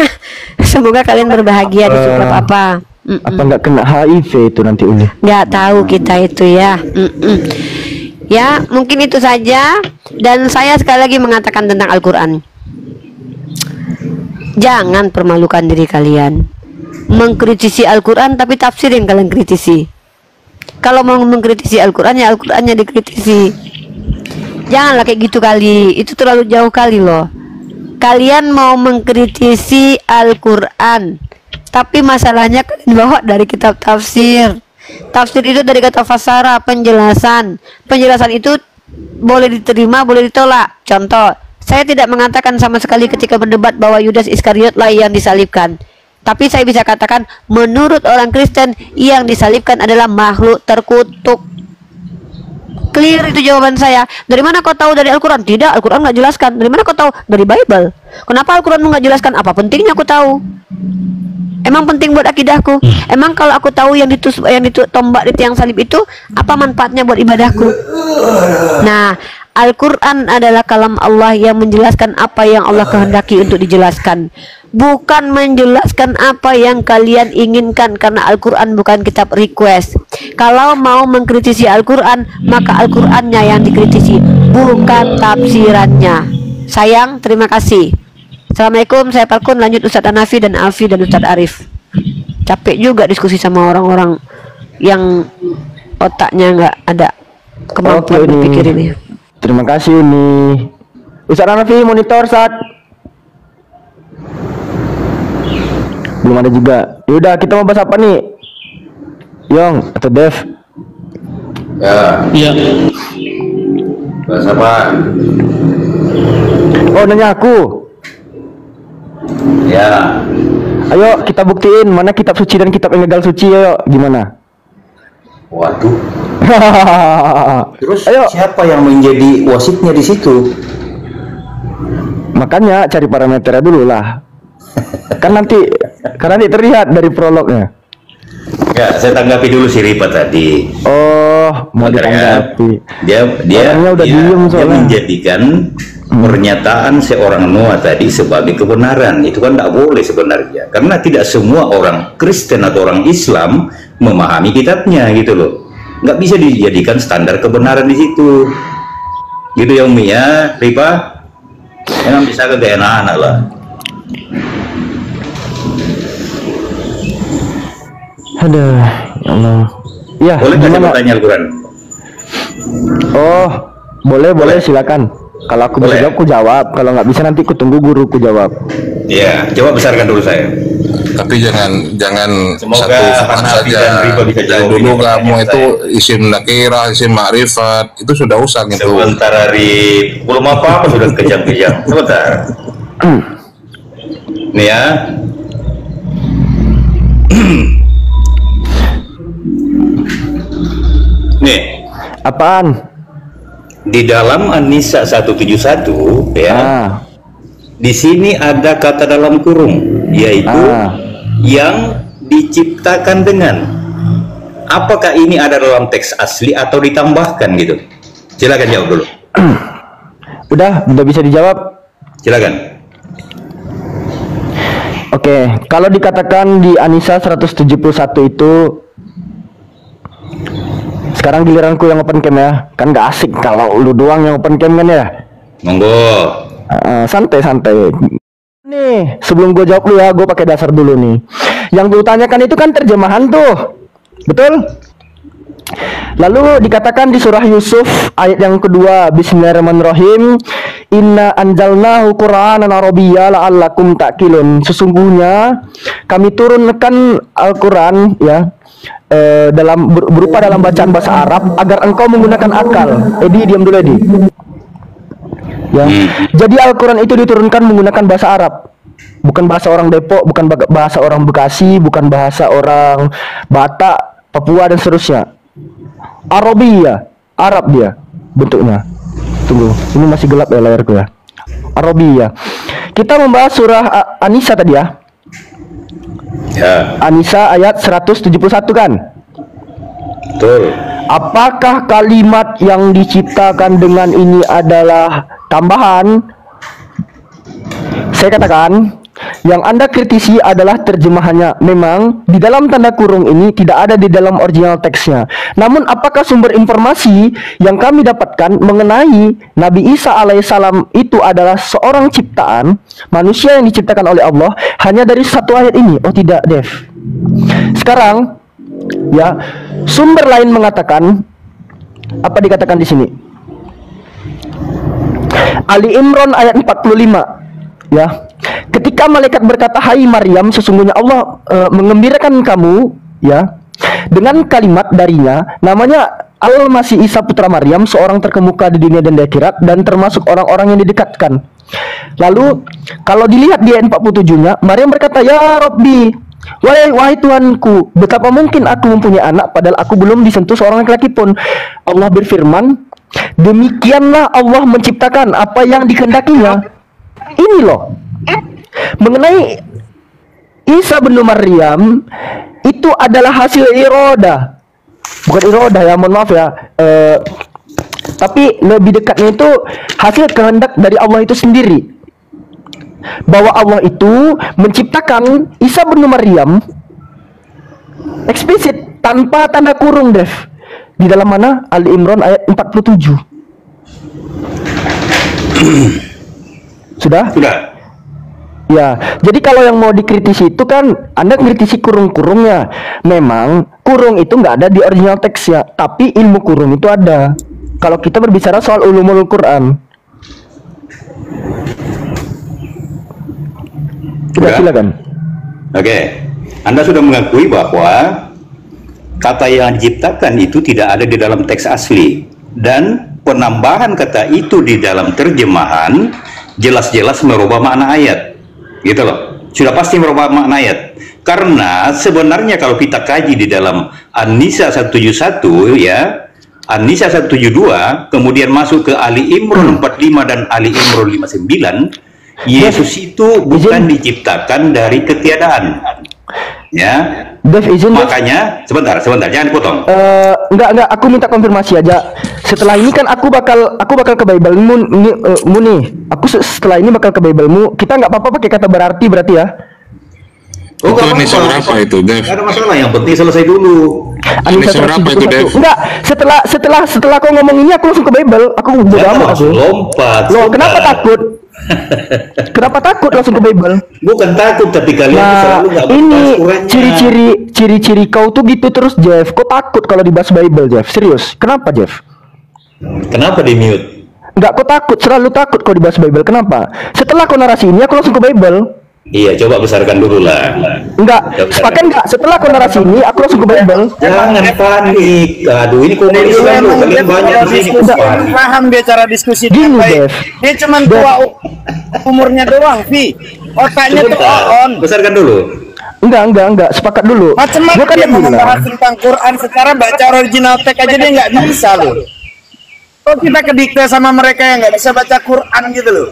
Semoga kalian berbahagia di surat apa. Apa nggak kena HIV itu nanti Uni? Nggak tahu kita itu ya. Ya mungkin itu saja. Dan saya sekali lagi mengatakan tentang Al-Quran, jangan permalukan diri kalian mengkritisi Al-Quran, tapi tafsirin kalian kritisi. Kalau mau mengkritisi Al-Quran, ya Al-Qurannya dikritisi. Janganlah kayak gitu kali, itu terlalu jauh kali loh. Kalian mau mengkritisi Al-Quran, tapi masalahnya kalian bawa dari kitab tafsir. Tafsir itu dari kata fasara, penjelasan. Penjelasan itu boleh diterima, boleh ditolak. Contoh, saya tidak mengatakan sama sekali ketika berdebat bahwa Yudas Iskariot lah yang disalibkan. Tapi saya bisa katakan, menurut orang Kristen, yang disalibkan adalah makhluk terkutuk. Clear itu jawaban saya. Dari mana kau tahu dari Al-Quran? Tidak, Al-Quran nggak jelaskan. Dari mana kau tahu? Dari Bible. Kenapa Al-Quran nggak jelaskan? Apa pentingnya aku tahu? Emang penting buat akidahku? Emang kalau aku tahu yang ditombak di tiang salib itu, apa manfaatnya buat ibadahku? Nah, Al-Quran adalah kalam Allah yang menjelaskan apa yang Allah kehendaki untuk dijelaskan, bukan menjelaskan apa yang kalian inginkan, karena Al-Quran bukan kitab request. Kalau mau mengkritisi Al-Quran, maka Al-Qurannya yang dikritisi, bukan tafsirannya. Sayang, terima kasih. Assalamualaikum, saya Parkun, lanjut Ustadz Anafi dan Alfi dan Ustadz Arif. Capek juga diskusi sama orang-orang yang otaknya nggak ada kemampuan berpikir ini. Terima kasih nih Ustadz Anafi, monitor saat belum ada juga. Yaudah, kita mau bahas apa nih, Yong atau Dev? Ya. Bahas apa? Oh, nanya aku. Ya. Ayo kita buktiin mana kitab suci dan kitab yang gagal suci. Ayo, gimana? Waduh. Terus ayo, siapa yang menjadi wasitnya di situ? Makanya cari parameternya dulu lah. Kan nanti terlihat dari prolognya. Ya, saya tanggapi dulu si Ripa tadi. Oh, mau ditanggapi. Dia menjadikan pernyataan seorang Noah tadi sebagai kebenaran. Itu kan tidak boleh sebenarnya, karena tidak semua orang Kristen atau orang Islam memahami kitabnya gitu loh. Nggak bisa dijadikan standar kebenaran di situ gitu ya Umi ya, Ripa. Memang bisa ke anak-anak lah. Aduh, ya Allah. Ya, boleh nggak saya tanya Al-Quran? Oh, boleh, silakan. Kalau aku bisa jawab, aku jawab. Kalau nggak bisa nanti aku tunggu guruku jawab. Iya, coba besarkan dulu saya. Tapi jangan semoga satu saja. Dulu kamu itu isim nakirah, isim ma'rifat, itu sudah usang itu. Sebentar Arif, belum apa-apa sudah kejam-kejam. Sebentar. Nih ya. Nih. Apaan? Di dalam An-Nisa 171 ya. Di sini ada kata dalam kurung, yaitu yang diciptakan dengan. Apakah ini ada dalam teks asli atau ditambahkan gitu? Silakan jawab dulu. Udah bisa dijawab. Silakan. Oke, kalau dikatakan di An-Nisa 171 itu, sekarang giliranku yang open cam ya. Kan gak asik kalau lu doang yang open cam kan ya. Monggo. Santai. Nih, sebelum gue jawab lu ya, gue pakai dasar dulu nih. Yang gue tanyakan itu kan terjemahan tuh, betul? Lalu dikatakan di surah Yusuf ayat yang kedua, Bismillahirrahmanirrahim, Inna anjalnahu Qur'anan Arabiyya la'allakum ta'qilun. Sesungguhnya kami turunkan Al-Quran ya, berupa dalam bacaan bahasa Arab agar engkau menggunakan akal. Edi, diam dulu Edi. Ya. Jadi Al-Quran itu diturunkan menggunakan bahasa Arab, bukan bahasa orang Depok, bukan bahasa orang Bekasi, bukan bahasa orang Batak, Papua dan seterusnya. Arabiyya, Arab dia bentuknya. Tunggu, ini masih gelap ya layarku ya. Arabiyya. Kita membahas surah An-Nisa tadi ya. An-Nisa ayat 171 kan? Betul. Apakah kalimat yang diciptakan dengan ini adalah tambahan? Saya katakan, yang Anda kritisi adalah terjemahannya. Memang di dalam tanda kurung ini tidak ada di dalam original teksnya. Namun apakah sumber informasi yang kami dapatkan mengenai Nabi Isa alaihissalam itu adalah seorang ciptaan manusia yang diciptakan oleh Allah hanya dari satu ayat ini? Oh tidak, Dev. Sekarang ya, sumber lain mengatakan apa dikatakan di sini? Ali Imran ayat 45 ya. Ketika malaikat berkata, "Hai Maryam, sesungguhnya Allah mengembirakan kamu ya dengan kalimat darinya, namanya Al-Masih Isa putra Maryam, seorang terkemuka di dunia dan di akhirat dan termasuk orang-orang yang didekatkan." Lalu kalau dilihat di ayat 47-nya, Maryam berkata, "Ya Rabbi, wahai Tuhanku, betapa mungkin aku mempunyai anak padahal aku belum disentuh seorang laki-laki pun." Allah berfirman, demikianlah Allah menciptakan apa yang dikehendakinya. Ini loh, mengenai Isa bin Maryam itu adalah hasil iroda, bukan iroda ya, mohon maaf ya, tapi lebih dekatnya itu hasil kehendak dari Allah itu sendiri, bahwa Allah itu menciptakan Isa bin Maryam eksplisit tanpa tanda kurung, Dev. Di dalam mana? Ali Imran ayat 47. Sudah? Ya, jadi kalau yang mau dikritisi itu kan Anda kritisi kurung-kurungnya. Memang kurung itu nggak ada di original teksnya, tapi ilmu kurung itu ada. Kalau kita berbicara soal ulumul Quran. Sudah, silakan. Oke. Anda sudah mengakui bahwa kata yang diciptakan itu tidak ada di dalam teks asli, dan penambahan kata itu di dalam terjemahan jelas-jelas merubah makna ayat, gitu loh. Sudah pasti merubah makna ayat, karena sebenarnya kalau kita kaji di dalam An-Nisa 171 ya, An-Nisa 172 kemudian masuk ke Ali Imran 45 dan Ali Imran 59, Yesus itu bukan diciptakan dari ketiadaan. Ya, Dev, izin, makanya sebentar, jangan dipotong. Enggak, aku minta konfirmasi aja. Setelah ini kan aku bakal ke Bible-mu nih. Setelah ini bakal ke Bible-mu. Kita nggak apa-apa pakai kata berarti ya. Oh, ini berapa itu, Dev? Gak ada masalah, yang penting selesai dulu. Ini berapa itu, Dev? Enggak, setelah kau ngomong ini aku langsung ke Bible. Aku bodo amat aku. Lompat. Loh, kenapa takut? Kenapa takut langsung ke Bible? Bukan takut, tapi kalian selalu nggak ini ciri-ciri kau tuh gitu terus, Jeff. Kau takut kalau dibahas Bible, Jeff? Serius? Kenapa, Jeff? Kenapa di mute? Enggak, kau takut, selalu takut kalau dibahas Bible. Kenapa? Setelah kau narasi ini, aku langsung ke Bible. Iya, coba besarkan dulu lah. Enggak, sepakat enggak? Setelah aku narasi ini, aku langsung ke Bible. Jangan panik. Aduh, ini komunis kan loh. Kalian banyak di sini. Paham dia cara diskusi gini, Dev. Dia cuma tua umurnya doang, Vi. Otaknya tuh on. Besarkan dulu. Enggak. Sepakat dulu. Macam-macam dia mau membahas tentang Quran secara baca original text aja dia nggak bisa loh. Kok kita kedikte sama mereka yang nggak bisa baca Quran gitu loh.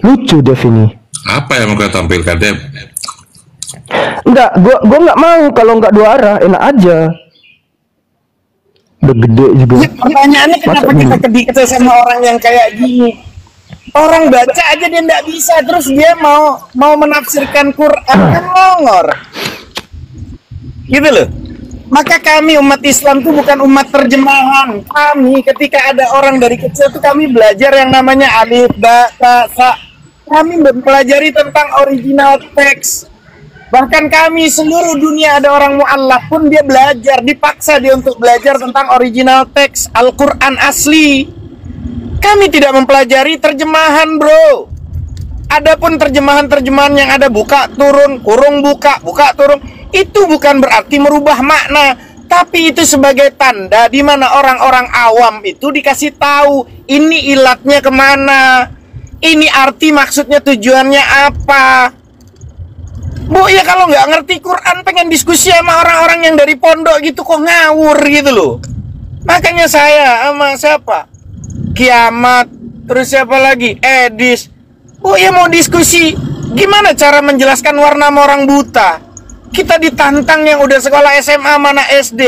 Lucu Dev ini. Apa yang mau kau tampilkan, Dev? Enggak, gua nggak mau kalau nggak dua arah, enak aja. Udah gede juga. Pertanyaannya kenapa kita kedikte sama orang yang kayak gini? Orang baca aja dia nggak bisa, terus dia mau menafsirkan Quran, kan ngongor. Gitu loh. Maka kami umat Islam tuh bukan umat terjemahan. Kami ketika ada orang dari kecil tuh kami belajar yang namanya alif, ba, ta, sa. Kami mempelajari tentang original teks. Bahkan kami seluruh dunia ada orang mu'allaf pun dia belajar, dipaksa dia untuk belajar tentang original teks Al-Quran asli. Kami tidak mempelajari terjemahan, bro. Adapun terjemahan-terjemahan yang ada buka turun, kurung buka, buka turun, itu bukan berarti merubah makna, tapi itu sebagai tanda di mana orang-orang awam itu dikasih tahu ini ilatnya kemana, ini arti maksudnya tujuannya apa. Bu ya kalau nggak ngerti Quran pengen diskusi sama orang-orang yang dari pondok gitu kok ngawur gitu loh. Makanya saya sama siapa? Kiamat, terus siapa lagi? Edis. Bu ya mau diskusi gimana cara menjelaskan warna sama orang buta. Kita ditantang yang udah sekolah SMA mana SD.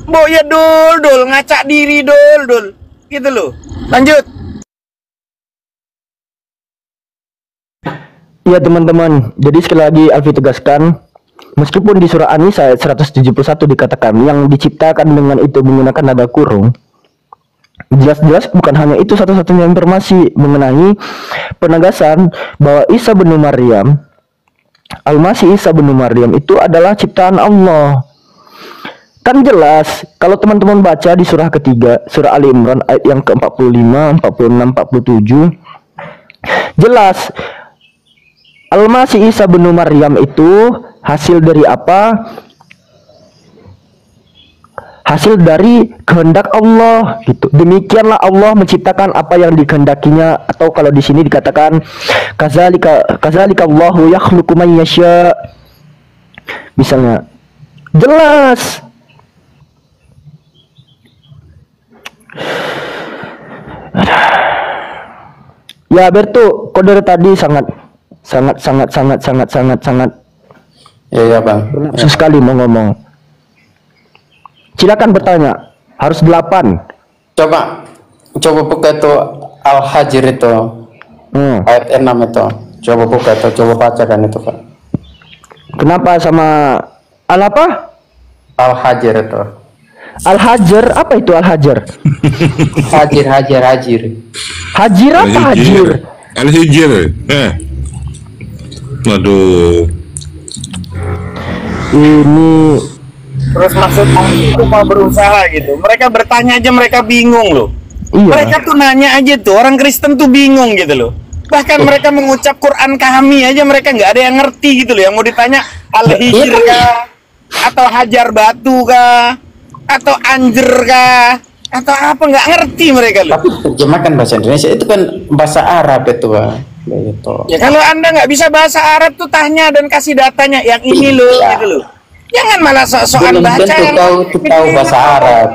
Bu ya dul ngacak diri dul gitu loh. Lanjut. Ya teman-teman, jadi sekali lagi Alfi tegaskan, meskipun di surah An-Nisa ayat 171 dikatakan yang diciptakan dengan itu menggunakan nada kurung, jelas-jelas bukan hanya itu satu-satunya informasi mengenai penegasan bahwa Isa bin Maryam, Al-Masih Isa bin Maryam itu adalah ciptaan Allah. Kan jelas kalau teman-teman baca di surah ketiga, surah Ali Imran ayat yang ke-45, 46, 47, jelas Al-Masih Isa bin Maryam itu hasil dari apa? Hasil dari kehendak Allah gitu. Demikianlah Allah menciptakan apa yang dikehendakinya, atau kalau di sini dikatakan kazalika Allahu yakhluqu man yasha. Misalnya jelas. Ya Bertu, kode tadi sangat ya bang, sekali mau ngomong. Silakan bertanya. Harus 8. Coba buka itu Al-Hajr itu ayat 6 itu. Coba buka itu, coba bacakan itu Pak. Kenapa sama Al apa? Al-Hajr itu. Al-Hajr apa itu Al-Hajr? Hajir. Hajir apa Hajir? Al-Hijr. Waduh. Ini terus maksudnya itu mau berusaha gitu. Mereka bertanya aja mereka bingung loh. Iya. Mereka tuh nanya aja tuh, orang Kristen tuh bingung gitu loh. Bahkan mereka mengucap Quran kami aja mereka nggak ada yang ngerti gitu loh. Yang mau ditanya Al-Hijr kah? Atau Hajar Batu kah? Atau Anjer kah? Atau apa, nggak ngerti mereka loh. Tapi terjemahkan bahasa Indonesia itu kan bahasa Arab itu Pak. Gitu. Ya kalau Anda nggak bisa bahasa Arab tuh tanya dan kasih datanya yang ini loh gitu loh. Jangan malah sok-sokan baca yang tahu bahasa Arab.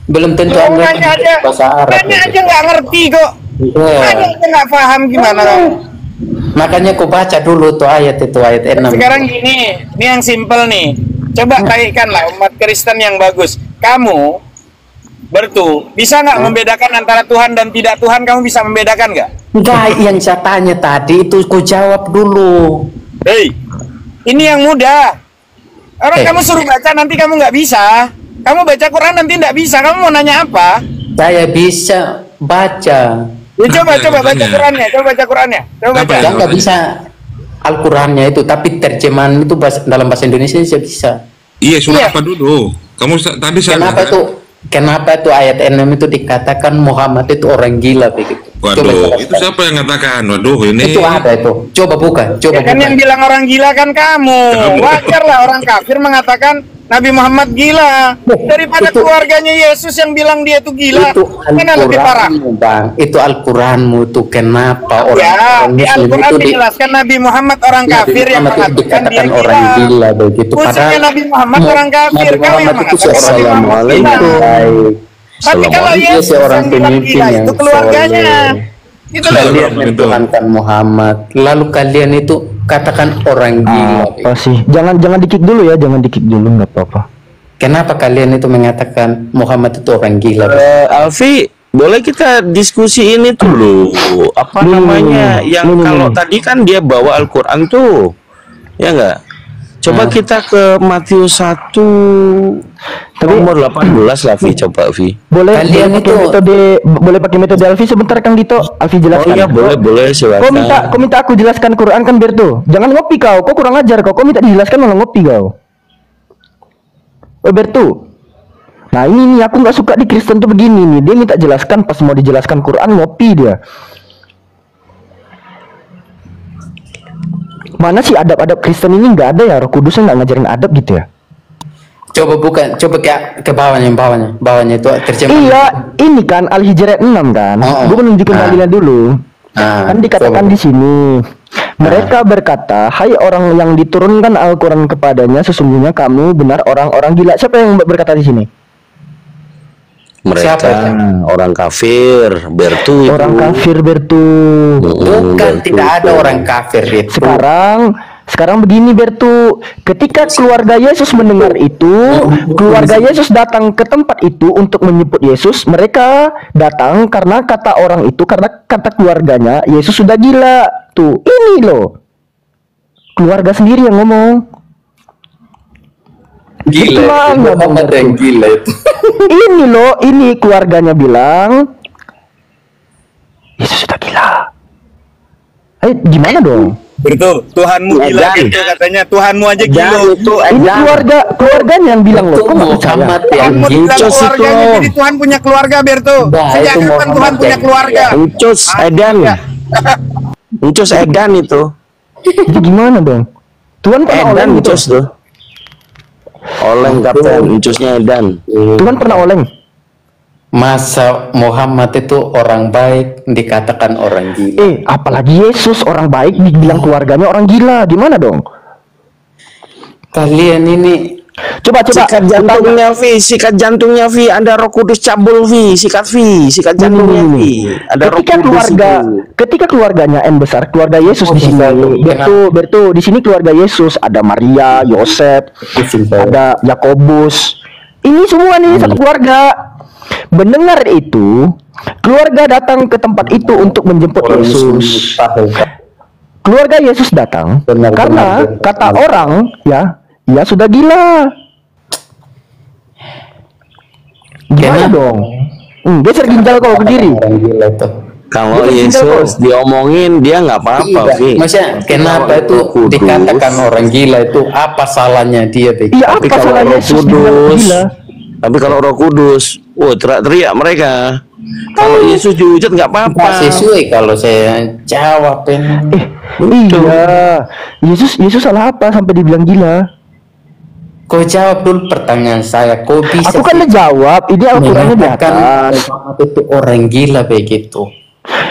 Belum tentu Anda bahasa Arab. Tanya aja nggak ngerti kok. Tanya aja nggak paham gimana kamu. Makanya kau baca dulu tuh ayat 6. Sekarang gini, ini yang simple nih. Coba kaitkanlah umat Kristen yang bagus. Kamu Bertu, bisa nggak membedakan antara Tuhan dan tidak Tuhan? Kamu bisa membedakan nggak? Enggak, yang saya tanya tadi itu ku jawab dulu. Hei, ini yang mudah. Orang kamu suruh baca nanti kamu nggak bisa. Kamu baca Quran nanti nggak bisa. Kamu mau nanya apa? Saya bisa baca. Ya, coba baca Qurannya. Coba baca Qurannya. Coba baca. Saya nggak bisa Al-Qurannya itu, tapi terjemahan itu dalam bahasa Indonesia saya bisa. Iya, surah apa dulu? Kamu tadi Kenapa itu ayat 6 itu dikatakan Muhammad itu orang gila begitu? Waduh, itu siapa yang ngatakan? Waduh, ini itu ada itu. Coba buka. Kan yang bilang orang gila kan kamu. Wajar lah orang kafir mengatakan Nabi Muhammad gila daripada keluarganya Yesus yang bilang dia itu gila. Itu Mana lebih parah? Bang, itu Al-Quranmu tuh kenapa orang di Al-Quran dijelaskan Nabi Muhammad orang kafir yang mengatakan dia orang gila begitu. Padahal Nabi Muhammad orang kafir, kamu yang mengatakan Assalamualaikum. Tapi kalau Yesus yang bilang gila itu keluarganya. Itu kalian mentuhankan Muhammad, lalu kalian itu katakan orang gila. Apa sih? Jangan di-kick dulu ya, jangan di-kick dulu, nggak apa-apa. Kenapa kalian itu mengatakan Muhammad itu orang gila? Alfi, boleh kita diskusi ini dulu. Apa namanya? Yang kalau tadi kan dia bawa Al-Quran tuh, ya nggak? Coba kita ke Matius 1 nomor 18 lah, Vi. Coba, Vi. Boleh pakai metode Alfi sebentar, Kang Dito. Alfi jelaskan. Oh iya, boleh silakan. Kau minta aku jelaskan Quran kan, Berto. Jangan ngopi kau kurang ajar kau. Kau minta dijelaskan malah ngopi kau. Berto. Nah ini nih, aku nggak suka di Kristen tuh begini nih. Dia minta jelaskan, pas mau dijelaskan Quran ngopi dia. Mana sih adab-adab Kristen ini? Nggak ada ya, Roh Kudusnya nggak ngajarin adab gitu ya? Coba ke bawahnya itu terjemahan. Iya, ini kan Al-Hijr 6 kan. Gue menunjukkan dalilnya dulu. Kan dikatakan di sini. Mereka berkata, hai orang yang diturunkan Al-Quran kepadanya, sesungguhnya kamu benar orang-orang gila. Siapa yang berkata di sini? Mereka orang kafir, Bertu. Orang kafir, Bertu. Bukan, tidak ada orang kafir itu. Sekarang begini, Bertu. Ketika keluarga Yesus mendengar itu, keluarga Yesus datang ke tempat itu untuk menyebut Yesus. Mereka datang karena kata orang itu, karena kata keluarganya, Yesus sudah gila. Tuh, ini loh. Keluarga sendiri yang ngomong. Gila, Muhammad yang gila itu. Ini loh, ini keluarganya bilang Yesus sudah gila. Gimana dong? Betul, Tuhanmu gila gitu katanya. Tuhanmu aja gila. Ini keluarganya yang bilang loh. Kok Muhammad yang gila keluarganya. Jadi Tuhan punya keluarga, Berto. Sejak kapan Tuhan punya keluarga? Ucus Edan itu. Jadi gimana dong? Tuhan pernah oleng gitu. Tuh. Oleng kapten, Ucusnya Edan. Tuhan pernah oleng. Masa Muhammad itu orang baik dikatakan orang gila? Apalagi Yesus orang baik dibilang keluarganya orang gila. Gimana dong? Kalian ini coba sikat jantungnya Vi, ada Roh Kudus cabul Vi, sikat jantungnya Vi. Ada ketika keluarganya besar, keluarga Yesus di sini. Bertu di sini keluarga Yesus, ada Maria, Yosef, ada Yakobus. Ini semua nih satu keluarga. Mendengar itu, keluarga datang ke tempat itu untuk menjemput Yesus. Keluarga Yesus datang karena kata orang ya sudah gila. Gimana dong? Geser ginjal kau ke diri. Kalau Yesus diomongin dia nggak apa-apa, Vi. Maksudnya kenapa itu dikatakan orang gila itu? Apa salahnya dia? Iya, apa salah Yesus gila? Tapi kalau Roh Kudus, teriak-teriak mereka. Kalau Yesus dihujat nggak apa-apa. Sesuai kalau saya jawab ini. Iya, Yesus salah apa sampai dibilang gila? Kau jawab dulu pertanyaan saya. Kau bisa? Aku kan jawab. Ini Al-Qurannya di atas. Itu orang gila begitu.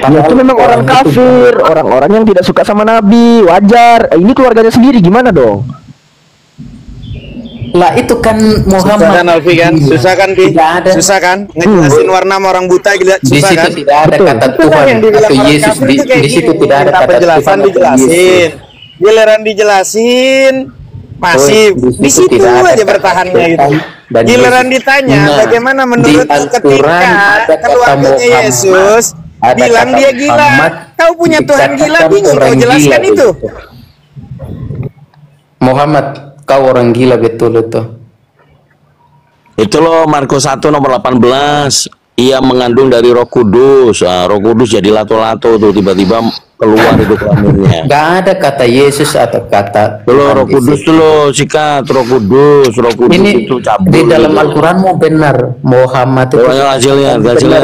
Ya itu memang orang kafir, orang-orang yang tidak suka sama Nabi. Wajar. Ini keluarganya sendiri, gimana dong? Lah itu kan Muhammad. Susah kan, Alfi kan? Susah kan, Pi? Susah kan? Ngejelasin warna orang buta gila. Di situ kan? Tidak ada kata Tuhan atau Yesus. Di situ tidak ada kata penjelasan dijelasin. Giliran dijelasin masih di situ aja bertahannya gitu. Giliran ditanya bagaimana menurut ketika keluarganya Yesus bilang dia gila. Kau punya Tuhan gila, bingung kau jelaskan itu. Muhammad, kau orang gila betul itu. Itu loh Markus 1 nomor 18. Ia mengandung dari Roh Kudus. Nah, Roh Kudus jadi lato-lato tuh tiba-tiba keluar itu kelaminnya. Gak ada kata Yesus atau kata Roh Kudus dulu sikat Roh Kudus ini itu cabul di dalam gitu. Al-Quran mau benar Muhammad itu hasilnya benar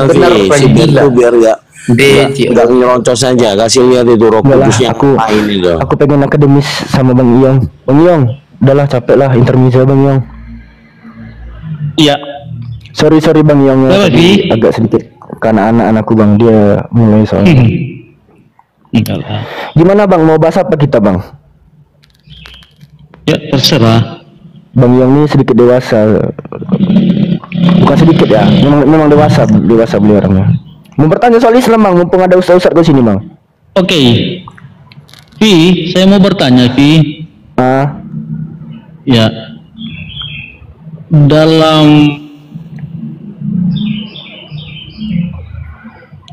si itu biar nggak nyeroncos saja, kasih lihat itu Roh Kudusnya main itu. Aku pengen akademis sama Bang Iyong. Bang Iyong, udahlah capek lah intermezzo Bang Iyong. Iya. Sorry Bang Iyong ya, agak sedikit karena anak-anakku Bang dia mulai soalnya. Gimana Bang, mau bahas apa kita Bang? Ya terserah. Bang Iyong ini sedikit dewasa. Bukan sedikit ya, memang dewasa beliau orangnya. Mau bertanya soal Islam Bang, mumpung ada ustaz ke sini Bang. Oke. Vi, saya mau bertanya Vi. Ya. Dalam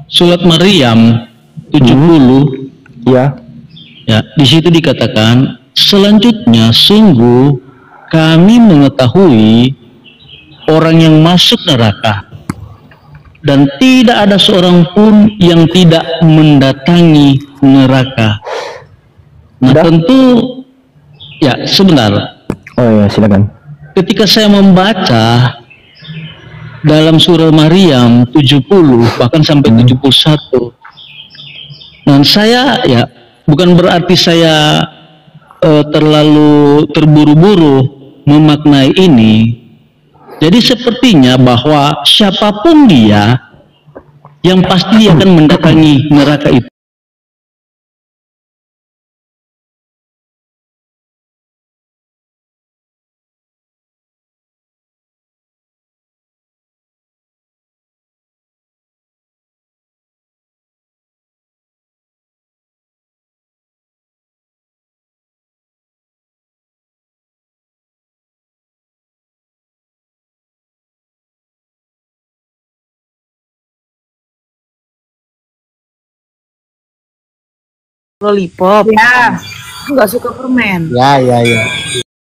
surat Maryam 70 ya. Ya, di situ dikatakan selanjutnya sungguh kami mengetahui orang yang masuk neraka dan tidak ada seorang pun yang tidak mendatangi neraka. Nah, tentu ya sebentar. Oh ya, silakan. Ketika saya membaca dalam surah Maryam 70 bahkan sampai 71, dan saya ya bukan berarti saya terlalu terburu-buru memaknai ini. Jadi sepertinya bahwa siapapun dia yang pasti dia akan mendatangi neraka itu. Lollipop. Ya. Aku nggak suka permen. Ya.